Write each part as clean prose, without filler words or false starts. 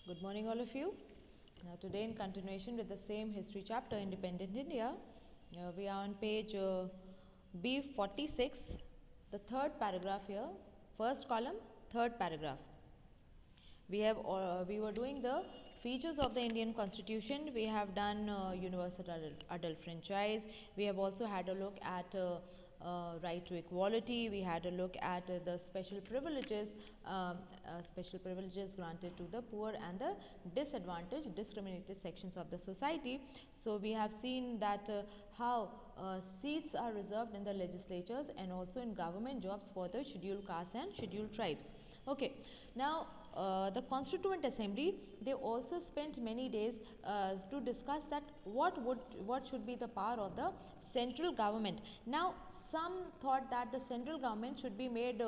Good morning, all of you. Now, today, in continuation with the same history chapter, Independent India, we are on page B46, the third paragraph here, first column, third paragraph. We were doing the features of the Indian Constitution. We have done universal adult franchise. We have also had a look at right to equality. We had a look at the special privileges granted to the poor and the disadvantaged, discriminated sections of the society. So we have seen that how seats are reserved in the legislatures and also in government jobs for the scheduled castes and scheduled tribes. Okay, now the Constituent Assembly, they also spent many days to discuss that what should be the power of the central government. Now, some thought that the central government should be made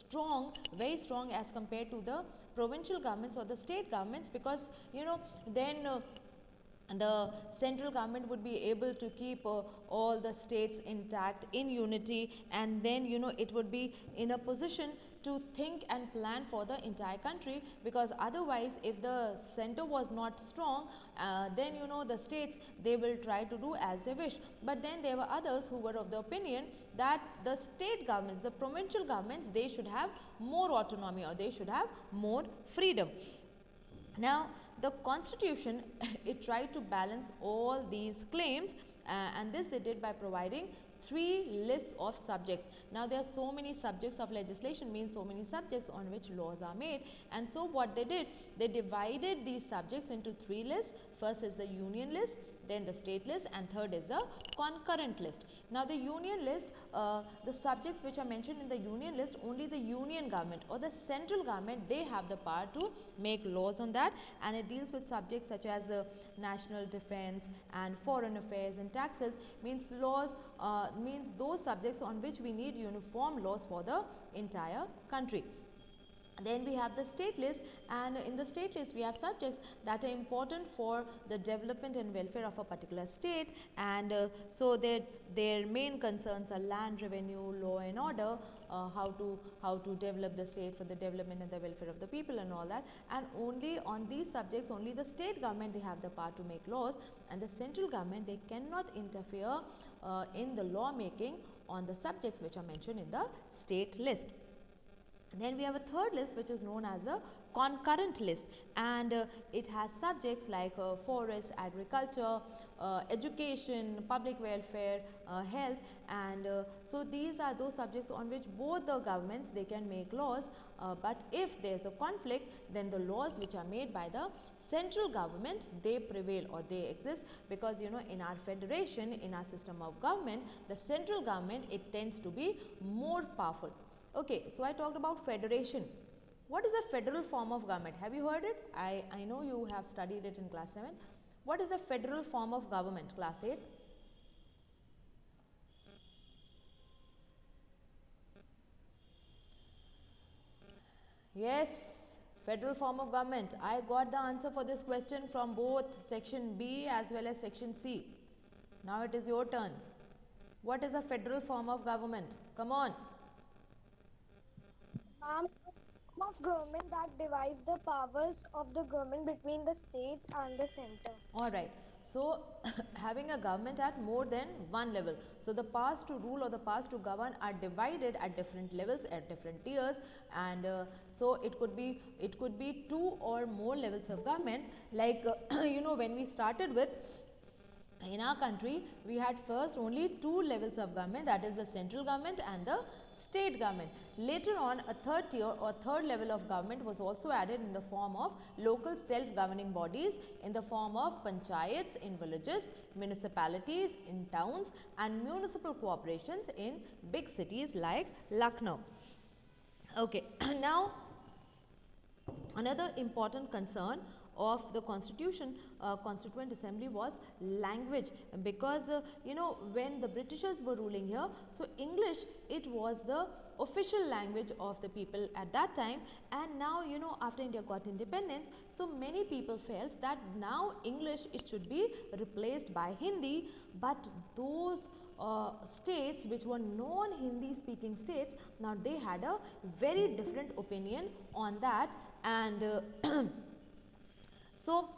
strong, very strong as compared to the provincial governments or the state governments, because then the central government would be able to keep all the states intact in unity, and then it would be in a position to think and plan for the entire country, because otherwise if the center was not strong, then the states, they will try to do as they wish. But then there were others who were of the opinion that the state governments, the provincial governments, they should have more autonomy, or they should have more freedom. Now, the Constitution it tried to balance all these claims, and this they did by providing 3 lists of subjects. Now, there are so many subjects of legislation, means so many subjects on which laws are made, and so what they did, they divided these subjects into 3 lists. First is the union list, then the state list, and third is the concurrent list. Now, the union list, the subjects which are mentioned in the union list, only the union government or the central government, they have the power to make laws on that, and it deals with subjects such as national defense and foreign affairs and taxes, means laws, means those subjects on which we need uniform laws for the entire country. Then we have the state list, and in the state list we have subjects that are important for the development and welfare of a particular state, and so their main concerns are land revenue, law and order, how to develop the state for the development and the welfare of the people and all that. And only on these subjects, only the state government, they have the power to make laws, and the central government, they cannot interfere in the law making on the subjects which are mentioned in the state list. Then we have a third list which is known as the concurrent list, and it has subjects like forest, agriculture, education, public welfare, health, and so these are those subjects on which both the governments, they can make laws, but if there is a conflict, then the laws which are made by the central government, they prevail or they exist, because in our federation, in our system of government, the central government, it tends to be more powerful. Okay, so I talked about federation. What is a federal form of government? Have you heard it? I know you have studied it in class 7. What is a federal form of government? Class 8. Yes, federal form of government. I got the answer for this question from both section B as well as section C. Now it is your turn. What is a federal form of government? Come on. Form of government that divides the powers of the government between the states and the center. Alright, so having a government at more than one level. So the powers to rule or the powers to govern are divided at different levels, at different tiers, and so it could be 2 or more levels of government. Like when we started with, in our country, we had first only 2 levels of government, that is the central government and the state government. Later on, a third tier or third level of government was also added in the form of local self-governing bodies, in the form of panchayats in villages, municipalities in towns, and municipal corporations in big cities like Lucknow. Okay, now another important concern of the Constituent Assembly was language, because when the Britishers were ruling here, so English, it was the official language of the people at that time, and now after India got independence, so many people felt that now English, it should be replaced by Hindi, but those states which were non-Hindi speaking states, now they had a very different opinion on that, and So,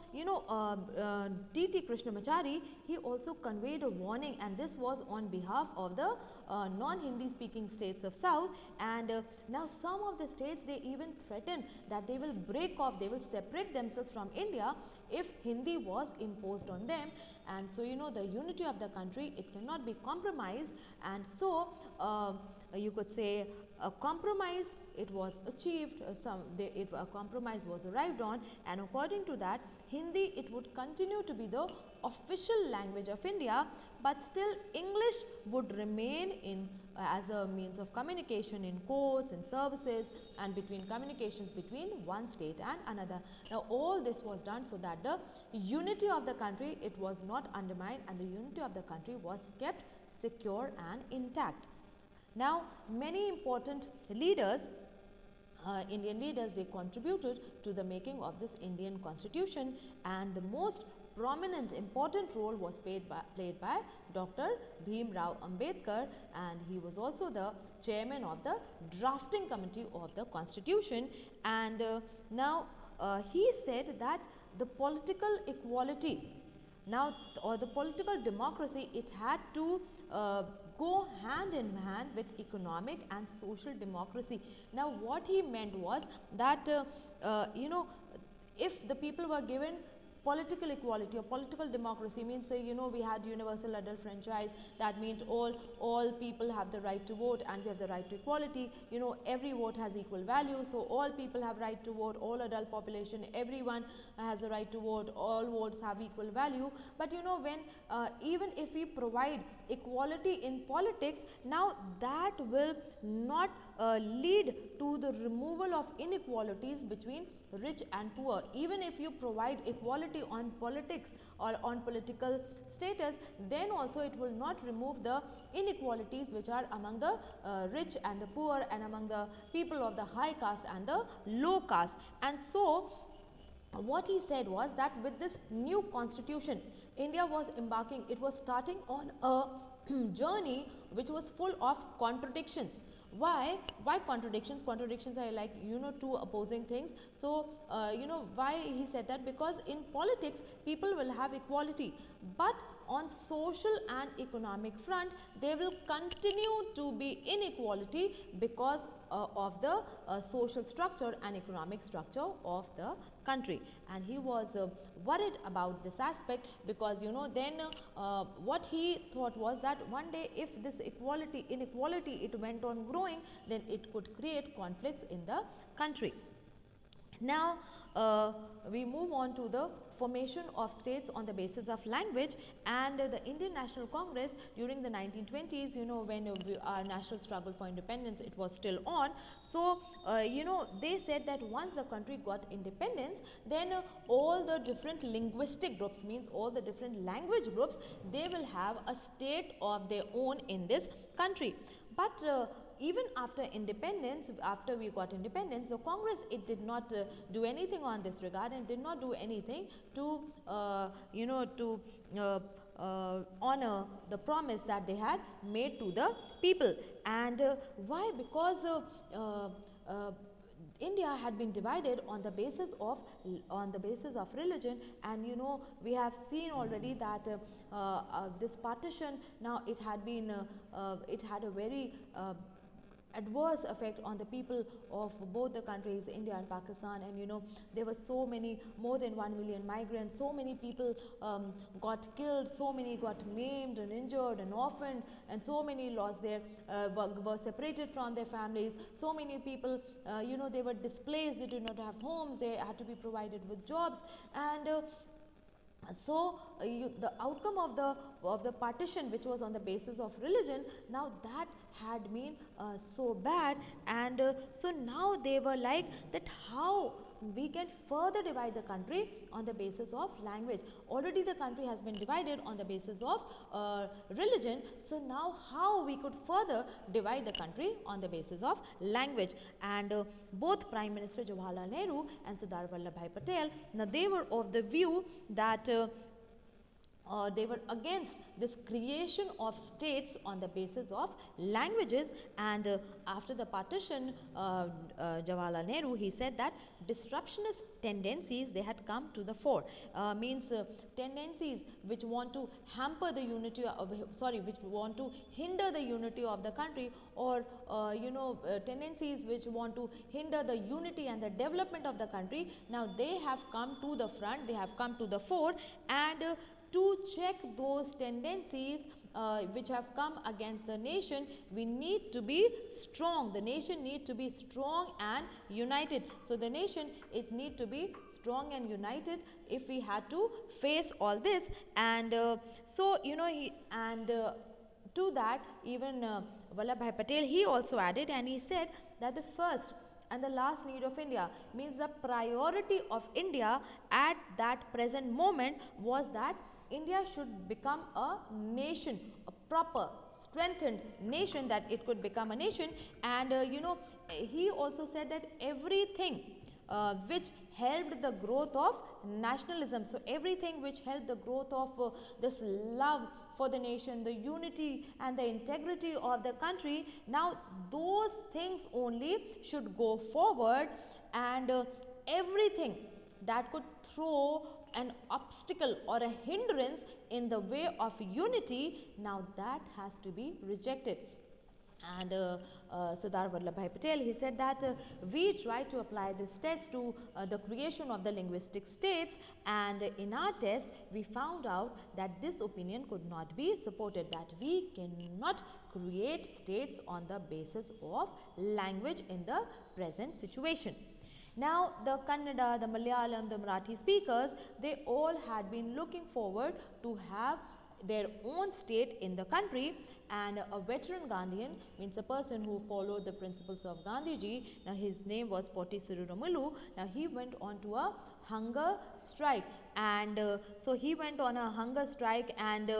T.T. Krishnamachari, he also conveyed a warning, and this was on behalf of the non-Hindi speaking states of South. And now some of the states, they even threatened that they will break off, they will separate themselves from India if Hindi was imposed on them. And so, the unity of the country, it cannot be compromised. And so, you could say a compromise, it was achieved, a compromise was arrived on, and according to that, Hindi, it would continue to be the official language of India, but still English would remain in as a means of communication in courts, in services, and between communications between one state and another. Now, all this was done so that the unity of the country, it was not undermined, and the unity of the country was kept secure and intact. Now, many important leaders, Indian leaders, they contributed to the making of this Indian constitution, and the most prominent important role was played by Dr. Bhim Rao Ambedkar, and he was also the chairman of the drafting committee of the constitution. And he said that the political equality, or the political democracy, it had to go hand in hand with economic and social democracy. Now, what he meant was that if the people were given political equality or political democracy, means we had universal adult franchise, that means all people have the right to vote, and we have the right to equality. Every vote has equal value, so all people have right to vote, all adult population, everyone has a right to vote, all votes have equal value. But when even if we provide equality in politics, now that will not lead to the removal of inequalities between rich and poor. Even if you provide equality on politics or on political status, then also it will not remove the inequalities which are among the rich and the poor, and among the people of the high caste and the low caste. And so, what he said was that with this new constitution, India was embarking, it was starting on a journey which was full of contradictions. Why contradictions? Contradictions are like two opposing things. So why he said that? Because in politics people will have equality, but on social and economic front there will continue to be inequality because of the social structure and economic structure of the country. And he was worried about this aspect, because then what he thought was that one day if this inequality it went on growing, then it could create conflicts in the country. Now, we move on to the formation of states on the basis of language. And the Indian National Congress during the 1920s, when our national struggle for independence, it was still on. So, they said that once the country got independence, then all the different linguistic groups, means all the different language groups, they will have a state of their own in this country. But even after independence, after we got independence, the Congress, it did not do anything on this regard, and did not do anything to honor the promise that they had made to the people. And why? Because India had been divided on the basis of religion, and we have seen already that this partition, now it had been it had a very adverse effect on the people of both the countries, India and Pakistan. And there were so many, more than 1 million migrants, so many people got killed, so many got maimed and injured and orphaned, and so many lost their were separated from their families. So many people they were displaced, they did not have homes, they had to be provided with jobs. And so the outcome of the partition, which was on the basis of religion, now that had been so bad. And so now they were like that, how we can further divide the country on the basis of language. Already the country has been divided on the basis of religion, so now how we could further divide the country on the basis of language. And both Prime Minister Jawaharlal Nehru and Sardar Vallabhbhai Patel, now they were of the view that they were against this creation of states on the basis of languages. And after the partition, Jawaharlal Nehru, he said that disruptionist tendencies, they had come to the fore. Means tendencies which want to hamper the unity of, which want to hinder the unity of the country, or tendencies which want to hinder the unity and the development of the country. Now they have come to the front, they have come to the fore, and to check those tendencies which have come against the nation, we need to be strong. The nation need to be strong and united. So the nation, it need to be strong and united if we had to face all this. And to that, even Vallabhbhai Patel, he also added, and he said that the first and the last need of India, means the priority of India at that present moment was that India should become a nation, a proper strengthened nation, that it could become a nation. And he also said that everything which helped the growth of nationalism, so everything which helped the growth of this love for the nation, the unity and the integrity of the country, now those things only should go forward. And everything that could throw an obstacle or a hindrance in the way of unity, now that has to be rejected. And Sardar Vallabhbhai Patel, he said that we try to apply this test to the creation of the linguistic states, and in our test we found out that this opinion could not be supported, that we cannot create states on the basis of language in the present situation. Now the Kannada, the Malayalam, the Marathi speakers, they all had been looking forward to have their own state in the country. And a veteran Gandhian, means a person who followed the principles of Gandhiji, now his name was Potti Sriramulu. Now he went on to a hunger strike, and so he went on a hunger strike, and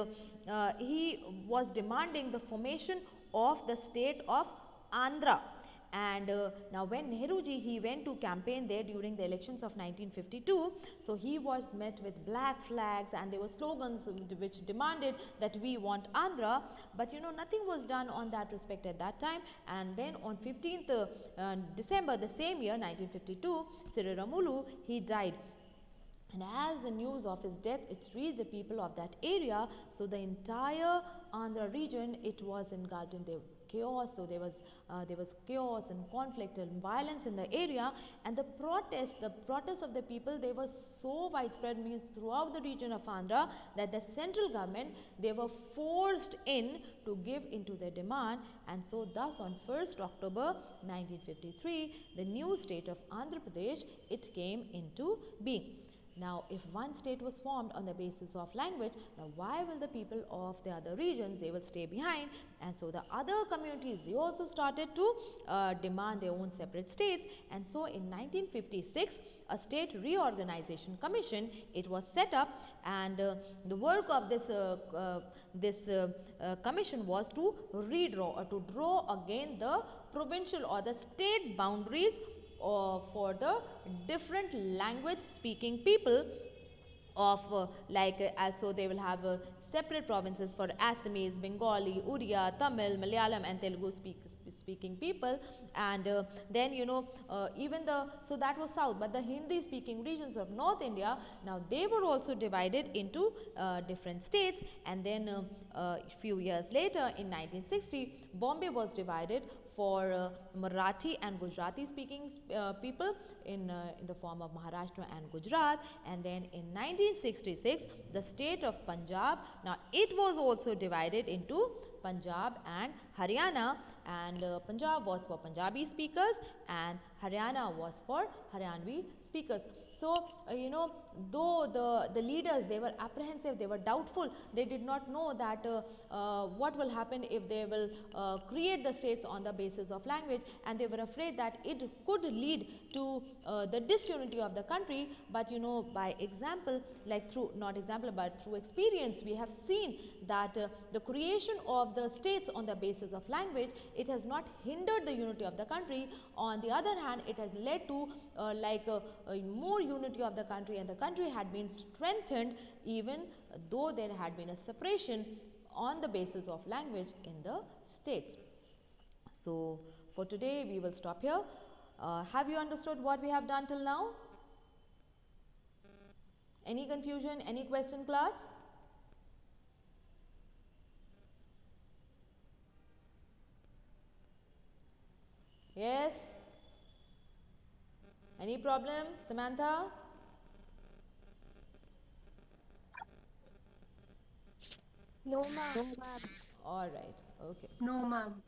he was demanding the formation of the state of Andhra. And now when Nehruji, he went to campaign there during the elections of 1952, so he was met with black flags, and there were slogans which demanded that we want Andhra, but nothing was done on that respect at that time. And then on 15th December the same year 1952, Sriramulu, he died. And as the news of his death, it reached the people of that area, so the entire Andhra region, it was engulfed in the chaos. So there was chaos and conflict and violence in the area, and the protests of the people, they were so widespread, means throughout the region of Andhra, that the central government, they were forced in to give into their demand. And so thus on 1st October 1953, the new state of Andhra Pradesh, it came into being. Now, if one state was formed on the basis of language, now why will the people of the other regions, they will stay behind? And so the other communities, they also started to demand their own separate states. And so in 1956, a state reorganization commission, it was set up, and the work of this commission was to redraw, or to draw again the provincial or the state boundaries for the different language speaking people of so they will have separate provinces for Assamese, Bengali, Uriya, Tamil, Malayalam and Telugu speaking people. And then even so that was south, but the Hindi speaking regions of North India, now they were also divided into different states. And then a few years later in 1960, Bombay was divided for Marathi and Gujarati speaking people in the form of Maharashtra and Gujarat. And then in 1966, the state of Punjab, now it was also divided into Punjab and Haryana, and Punjab was for Punjabi speakers and Haryana was for Haryanvi speakers. So, though the leaders, they were apprehensive, they were doubtful, they did not know that what will happen if they will create the states on the basis of language, and they were afraid that it could lead to the disunity of the country. But by example, not example, but through experience, we have seen that the creation of the states on the basis of language, it has not hindered the unity of the country. On the other hand, it has led to more unity of the country, and the country had been strengthened even though there had been a separation on the basis of language in the states. So, for today we will stop here. Have you understood what we have done till now? Any confusion, any question, class? Yes? Any problem, Samantha? No, ma'am. All right, okay. No, ma'am.